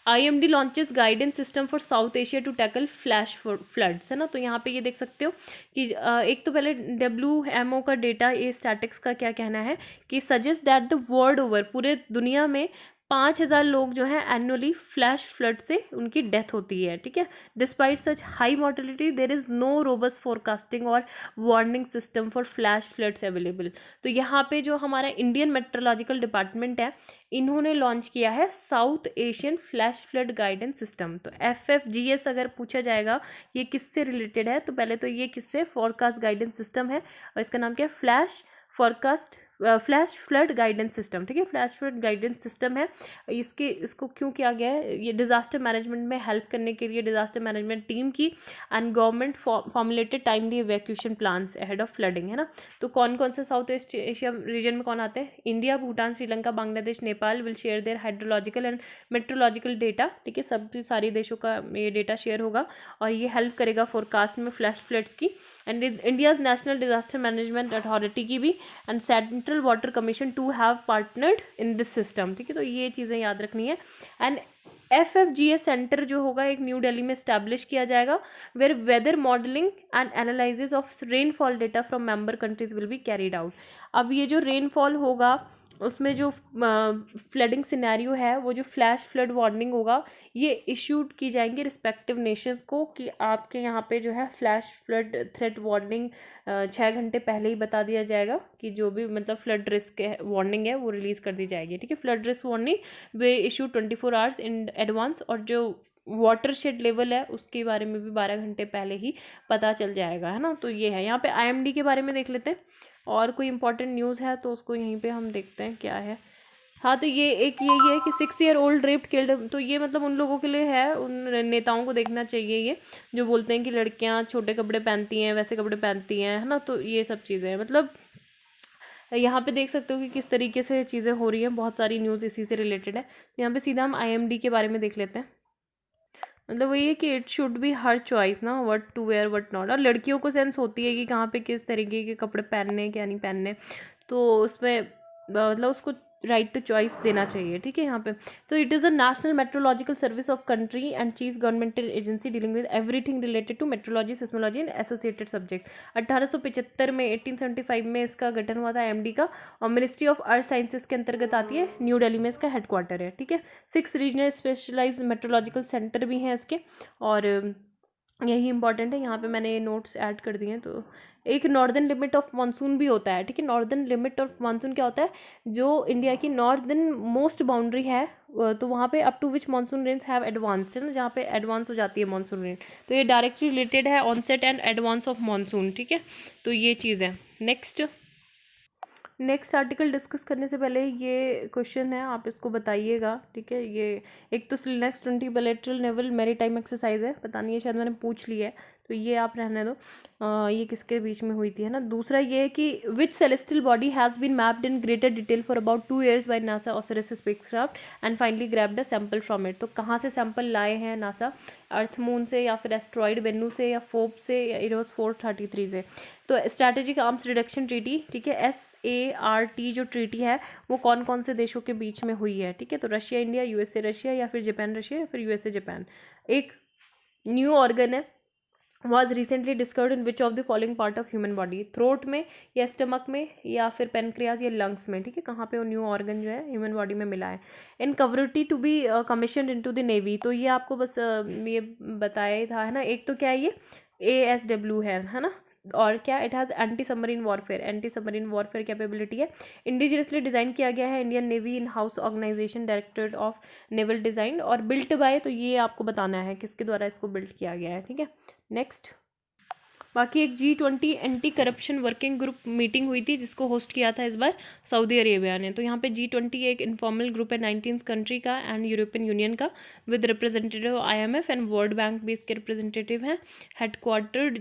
IMD launches guidance system for South Asia to tackle flash floods, है ना। तो यहाँ पे ये देख सकते हो कि एक तो पहले WMO का डेटा, ये स्टैटिक्स का क्या कहना है कि suggest that the world over, पूरे दुनिया में 5000 लोग जो हैं एनुअली फ्लैश फ्लड से उनकी डेथ होती है, ठीक है। Despite such high mortality there is no robust forecasting और warning system for flash floods available. तो यहाँ पे जो हमारा इंडियन मेट्रोलॉजिकल डिपार्टमेंट है, इन्होंने लॉन्च किया है south Asian flash flood guidance system. तो FFGS अगर पूछा जाएगा ये किससे रिलेटेड है, तो पहले तो ये किससे, फोरकास्ट गाइडेंस सिस्टम है, और इसका नाम क्या है, फ्लैश फ्लड गाइडेंस सिस्टम, ठीक है। फ्लैश फ्लड गाइडेंस सिस्टम है। इसको क्यों किया गया है, ये डिजास्टर मैनेजमेंट में हेल्प करने के लिए डिजास्टर मैनेजमेंट टीम की, and government formulated timely evacuation plans ahead of flooding, है ना। तो कौन कौन से साउथ ईस्ट एशिया रीजन में कौन आते हैं, India, Bhutan, Sri Lanka, Bangladesh, Nepal will share their hydrological and metrological data, ठीक है। सब सारी देशों का ये डेटा शेयर होगा, और ये हेल्प करेगा फोरकास्ट में फ्लैश फ्लड्स की। And India's National Disaster Management Authority की भी, and Central Water Commission too have partnered in this system, ठीक है। तो ये चीज़ें याद रखनी है। एंड FFGS सेंटर जो होगा एक न्यू दिल्ली में स्टैब्लिश किया जाएगा, where weather modelling and analysis of rainfall data from member countries will be carried out. अब ये जो रेनफॉल होगा उसमें जो फ्लडिंग सिनेरियो है, वो जो फ्लैश फ्लड वार्निंग होगा, ये इशूड की जाएंगी रिस्पेक्टिव नेशंस को, कि आपके यहाँ पे जो है फ्लैश फ्लड थ्रेट वार्निंग 6 घंटे पहले ही बता दिया जाएगा, कि जो भी मतलब फ्लड रिस्क वार्निंग है वो रिलीज़ कर दी जाएगी, ठीक है। Flood risk warning way issue 24 hours in advance, और जो वाटर शेड लेवल है उसके बारे में भी 12 घंटे पहले ही पता चल जाएगा, है ना। तो ये है। यहाँ पे IMD के बारे में देख लेते हैं, और कोई इंपॉर्टेंट न्यूज़ है तो उसको यहीं पे हम देखते हैं क्या है। हाँ, तो ये एक यही है कि 6 ईयर ओल्ड रेप्ड किल्ड, तो ये मतलब उन लोगों के लिए है, उन नेताओं को देखना चाहिए ये, जो बोलते हैं कि लड़कियां छोटे कपड़े पहनती हैं, वैसे कपड़े पहनती हैं, है ना। तो ये सब चीज़ें हैं, मतलब यहाँ पे देख सकते हो कि किस तरीके से चीज़ें हो रही हैं, बहुत सारी न्यूज़ इसी से रिलेटेड है। यहाँ पे सीधा हम IMD के बारे में देख लेते हैं। मतलब वही है कि it should be her choice ना, what to wear what not. और लड़कियों को सेंस होती है कि कहाँ पे किस तरीके के कपड़े पहनने क्या नहीं पहनने, तो उसमें मतलब उसको राइट टू चॉइस देना चाहिए, ठीक है। यहाँ पे तो it is a national meteorological service of country and chief governmental agency dealing with everything related to meteorology, seismology and associated subject. 1875 में 1875 में इसका गठन हुआ था IMD का, और मिनिस्ट्री ऑफ अर्थ साइंसेज के अंतर्गत आती है। न्यू दिल्ली में इसका हेडक्वार्टर है, ठीक है। 6 रीजनल स्पेशलाइज्ड मेट्रोलॉजिकल सेंटर भी हैं इसके, और यही इंपॉर्टेंट है। यहाँ पे मैंने ये नोट्स ऐड कर दिए हैं। तो एक नॉर्दर्न लिमिट ऑफ मानसून भी होता है, ठीक है। नॉर्दर्न लिमिट ऑफ मानसून क्या होता है, जो इंडिया की नॉर्दर्न मोस्ट बाउंड्री है, तो वहाँ पे up to which monsoon rains have advanced, है ना, जहाँ पे एडवांस हो जाती है मानसून रेन, तो ये डायरेक्टली रिलेटेड है onset and advance of monsoon, ठीक है। तो ये चीज़ है। नेक्स्ट आर्टिकल डिस्कस करने से पहले ये क्वेश्चन है, आप इसको बताइएगा, ठीक है। ये एक तो next 20 bilateral naval maritime exercise है, पता नहीं है, शायद मैंने पूछ लिया है, तो ये आप रहने दो। ये किसके बीच में हुई थी, है ना। दूसरा ये है कि which celestial body has been mapped in greater detail for about 2 years by NASA OSIRIS spacecraft and finally grabbed a sample from it. तो कहाँ से सैंपल लाए हैं नासा, अर्थ मून से, या फिर एस्ट्रॉइड वेन्यू से, या फोप से, या इरोस 433 से। तो स्ट्रैटेजिक आर्म्स रिडक्शन ट्रीटी, ठीक है, SART जो ट्रीटी है वो कौन कौन से देशों के बीच में हुई है, ठीक है। तो रशिया इंडिया, USA रशिया, या फिर जापान रशिया, या फिर USA जापान। एक न्यू ऑर्गन है, was recently discovered in which of the following part of human body, throat में, या स्टमक में, या फिर पेनक्रियाज, या लंग्स में, ठीक है। कहाँ पे वो न्यू ऑर्गन जो है ह्यूमन बॉडी में मिला है। In Kavaratti to be commission into the navy, तो ये आपको बस ये बताया था, है ना। एक तो क्या है, ये ASW है ना। और क्या, it has anti submarine warfare capability है। इंडिजिनियसली डिज़ाइन किया गया है Indian Navy in house organisation Directorate of Naval Design, और बिल्ट बाय, तो ये आपको बताना है किसके द्वारा इसको बिल्ट किया गया है, ठीक है। नेक्स्ट, बाकी एक G20 anti corruption working group meeting हुई थी, जिसको होस्ट किया था इस बार सऊदी अरेबिया ने। तो यहाँ पे G20 एक इनफॉर्मल ग्रुप है 19 कंट्री का एंड यूरोपियन यूनियन का, with representative IMF and World Bank भी इसके रिप्रेजेंटेटिव हैं। Headquartered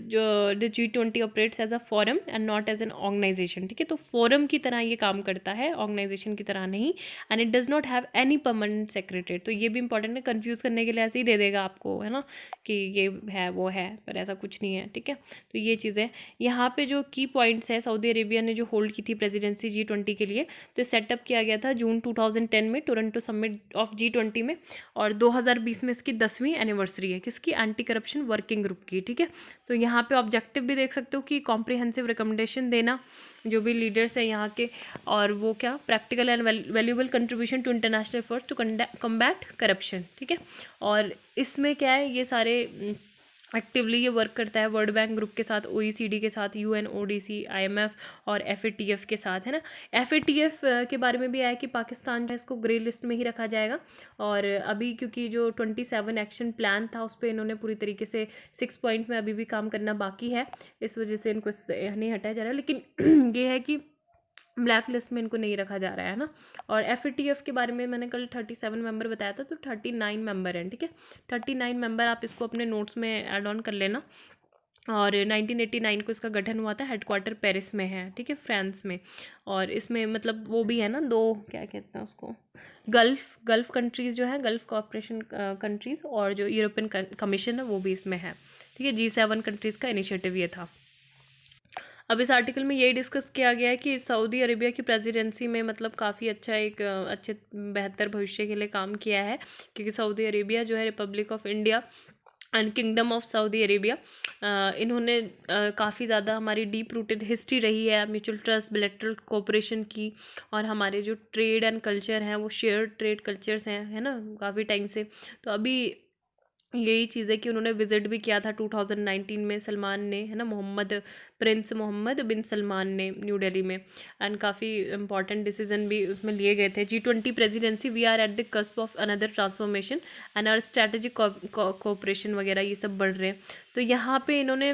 the G20 operates as a forum and not as an organisation, ठीक है। तो फोरम की तरह ये काम करता है, ऑर्गेनाइजेशन की तरह नहीं। And it does not have any permanent secretary, तो ये भी इंपॉर्टेंट है, कन्फ्यूज़ करने के लिए ऐसे ही दे देगा आपको, है ना, कि ये है वो है, पर ऐसा कुछ नहीं है, ठीक है। तो ये चीज़ें यहाँ पे जो की पॉइंट्स है, सऊदी अरेबिया ने जो होल्ड की थी प्रेसिडेंसी G20 के लिए, तो सेटअप किया गया था जून 2010 में टोरंटो समिट ऑफ G20 में, और 2020 में इसकी 10वीं एनिवर्सरी है, किसकी, एंटी करप्शन वर्किंग ग्रुप की, ठीक है। तो यहाँ पे ऑब्जेक्टिव भी देख सकते हो कि कॉम्प्रिहेंसिव रिकमेंडेशन देना जो भी लीडर्स हैं यहाँ के, और वो क्या, practical and valuable contribution to international efforts to combat corruption, ठीक है। और इसमें क्या है, ये सारे एक्टिवली ये वर्क करता है वर्ल्ड बैंक ग्रुप के साथ, OECD के साथ, UNODC, IMF और FATF के साथ, है ना। FATF के बारे में भी आया कि पाकिस्तान है इसको ग्रे लिस्ट में ही रखा जाएगा, और अभी क्योंकि जो 27 एक्शन प्लान था उस पर इन्होंने पूरी तरीके से 6 पॉइंट में अभी भी काम करना बाकी है, इस वजह से इनको नहीं हटाया जा रहा है। लेकिन ये है कि ब्लैक लिस्ट में इनको नहीं रखा जा रहा है ना। और FATF के बारे में मैंने कल 37 मेंबर बताया था, तो 39 मेंबर हैं, ठीक है। 39 मेंबर, आप इसको अपने नोट्स में ऐड ऑन कर लेना। और 1989 को इसका गठन हुआ था, हेडक्वार्टर पेरिस में है, ठीक है, फ्रांस में। और इसमें मतलब वो भी है ना, दो क्या कहते हैं उसको, गल्फ कंट्रीज़ जो है, गल्फ कॉपरेशन कंट्रीज़, और जो यूरोपियन कमीशन है वो भी इसमें है, ठीक है। G7 कंट्रीज़ का इनिशिएटिव ये था। अब इस आर्टिकल में यही डिस्कस किया गया है कि सऊदी अरेबिया की प्रेसिडेंसी में मतलब काफ़ी अच्छा एक अच्छे बेहतर भविष्य के लिए काम किया है, क्योंकि सऊदी अरेबिया जो है Republic of India and kingdom of Saudi Arabia, इन्होंने काफ़ी ज़्यादा हमारी डीप रूटेड हिस्ट्री रही है म्यूचुअल ट्रस्ट बिलेटरल कोऑपरेशन की, और हमारे जो ट्रेड एंड कल्चर हैं वो शेयर ट्रेड कल्चर्स हैं, है ना, काफ़ी टाइम से। तो अभी यही चीज़ है कि उन्होंने विजिट भी किया था 2019 में, सलमान ने, है ना, प्रिंस मोहम्मद बिन सलमान ने न्यू दिल्ली में, एंड काफ़ी इंपॉर्टेंट डिसीजन भी उसमें लिए गए थे। G20 presidency, we are at the cusp of another transformation and our strategic cooperation वगैरह ये सब बढ़ रहे हैं। तो यहाँ पे इन्होंने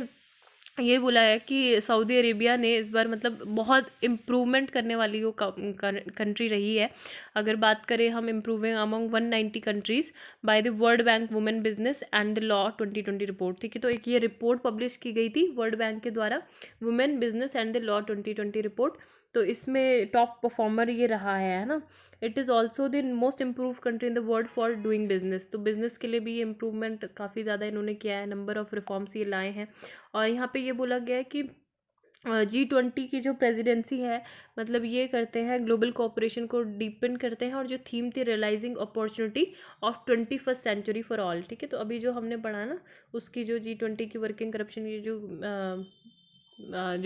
ये बोला है कि सऊदी अरेबिया ने इस बार मतलब बहुत इम्प्रूवमेंट करने वाली वो कंट्री रही है। अगर बात करें हम improving among 190 countries by the world bank women business and the law 2020 report, ठीक है। तो एक ये रिपोर्ट पब्लिश की गई थी वर्ल्ड बैंक के द्वारा, women business and the law 2020 report. तो इसमें टॉप परफॉर्मर ये रहा है ना। It is also the most improve country in the world for doing business. तो बिजनेस के लिए भी ये इम्प्रूवमेंट काफ़ी ज़्यादा इन्होंने किया है, नंबर ऑफ रिफॉर्म्स ये लाए हैं। और यहाँ पे ये बोला गया है कि G20 की जो प्रेसिडेंसी है, मतलब ये करते हैं ग्लोबल कोऑपरेशन को डीपन करते हैं, और जो थीम थी realising opportunity of 21st century for all, ठीक है। तो अभी जो हमने पढ़ा ना, उसकी जो G20 की वर्किंग करप्शन ये जो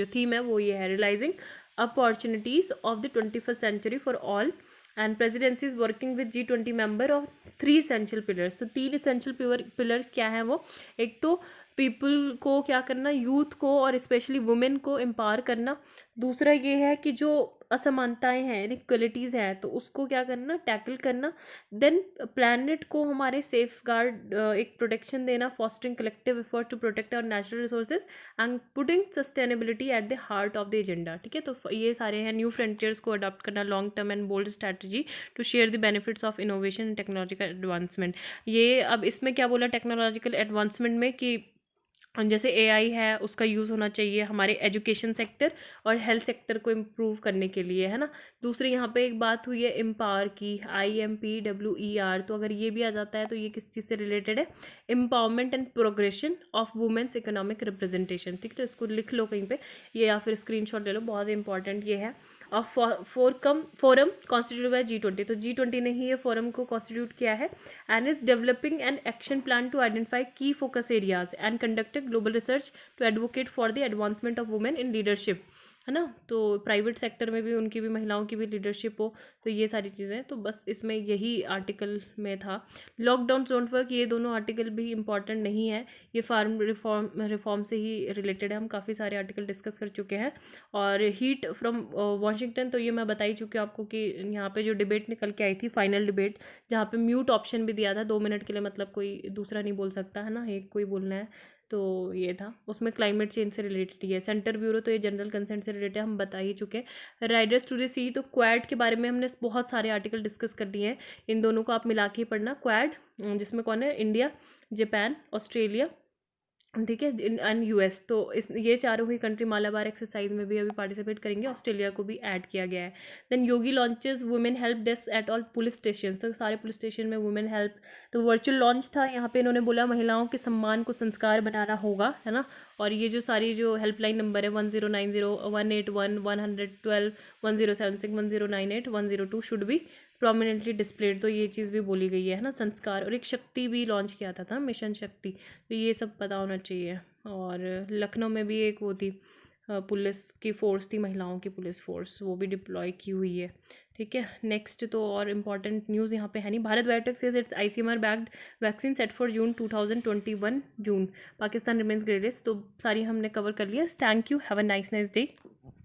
थीम है वो ये है, realising opportunities of the 21st century for all, and presidency is working with G20 member of 3 essential pillars. तो 3 एसेंशियल पिलर क्या है वो, एक तो पीपल को क्या करना, यूथ को और स्पेशली वुमेन को एम्पावर करना। दूसरा ये है कि जो असमानताएं हैं, इनइक्वलिटीज़ हैं, तो उसको क्या करना, टैकल करना। देन प्लैनेट को हमारे सेफ गार्ड एक प्रोटेक्शन देना, fostering collective effort to protect our natural resources and putting sustainability at the heart of the agenda, ठीक है। तो ये सारे हैं। न्यू फ्रंटियर्स को अडॉप्ट करना, long term and bold strategy to share the benefits of innovation and technological advancement. ये अब इसमें क्या बोला टेक्नोलॉजिकल एडवांसमेंट में कि जैसे AI है उसका यूज़ होना चाहिए हमारे एजुकेशन सेक्टर और हेल्थ सेक्टर को इम्प्रूव करने के लिए, है ना। दूसरी यहाँ पे एक बात हुई है एम्पावर की, IMPWER। तो अगर ये भी आ जाता है तो ये किस चीज़ से रिलेटेड है, empowerment and progression of women's economic representation, ठीक है। तो इसको लिख लो कहीं पे, ये या फिर स्क्रीनशॉट ले लो, बहुत इंपॉर्टेंट ये है। Forum constitute by G20। तो G20 ने ही ये फोरम को कॉन्स्टिट्यूट किया है, and is developing an action plan to identify key focus areas and conducted global research to advocate for the advancement of women in leadership, है ना। तो प्राइवेट सेक्टर में भी उनकी भी, महिलाओं की भी लीडरशिप हो, तो ये सारी चीज़ें। तो बस इसमें यही आर्टिकल में था। लॉकडाउन जोन वर्क, ये दोनों आर्टिकल भी इंपॉर्टेंट नहीं है, ये फार्म रिफॉर्म से ही रिलेटेड है। हम काफ़ी सारे आर्टिकल डिस्कस कर चुके हैं। और हीट फ्रॉम वॉशिंगटन, तो ये मैं बता ही चुकी हूँ आपको कि यहाँ पे जो डिबेट निकल के आई थी, फाइनल डिबेट, जहाँ पे म्यूट ऑप्शन भी दिया था 2 मिनट के लिए, मतलब कोई दूसरा नहीं बोल सकता, है ना, एक कोई बोलना है। तो ये था, उसमें क्लाइमेट चेंज से रिलेटेड ही है। सेंटर ब्यूरो, तो ये जनरल कंसेंट से रिलेटेड हम बता ही चुके हैं। राइडर्स टू द सी, तो क्वाड के बारे में हमने बहुत सारे आर्टिकल डिस्कस कर लिए हैं, इन दोनों को आप मिला के ही पढ़ना। क्वाड जिसमें कौन है, इंडिया, जापान, ऑस्ट्रेलिया, ठीक है, एंड US। तो इस ये चारों ही कंट्री मालाबार एक्सरसाइज में भी अभी पार्टिसिपेट करेंगे, ऑस्ट्रेलिया को भी ऐड किया गया है। Then Yogi launches women help desk at all police station, तो सारे पुलिस स्टेशन में वुमेन हेल्प। तो वर्चुअल लॉन्च था, यहाँ पे इन्होंने बोला महिलाओं के सम्मान को संस्कार बनाना होगा, है ना। और ये जो सारी जो हेल्पलाइन नंबर है 1090 181 112 1076 1098 102 शुड बी प्रोमिनेंटली डिस्प्लेड। तो ये चीज़ भी बोली गई है ना, संस्कार। और एक शक्ति भी लॉन्च किया था मिशन शक्ति, तो ये सब पता होना चाहिए। और लखनऊ में भी एक वो थी पुलिस की फोर्स थी, महिलाओं की पुलिस फोर्स, वो भी डिप्लॉय की हुई है, ठीक है। नेक्स्ट तो और इम्पॉर्टेंट न्यूज़ यहाँ पे है नहीं। Bharat Biotech says its ICMR backed vaccine set for June 2021 June, Pakistan remains greatest. तो सारी हमने कवर कर लिया। Thank you, have a nice day.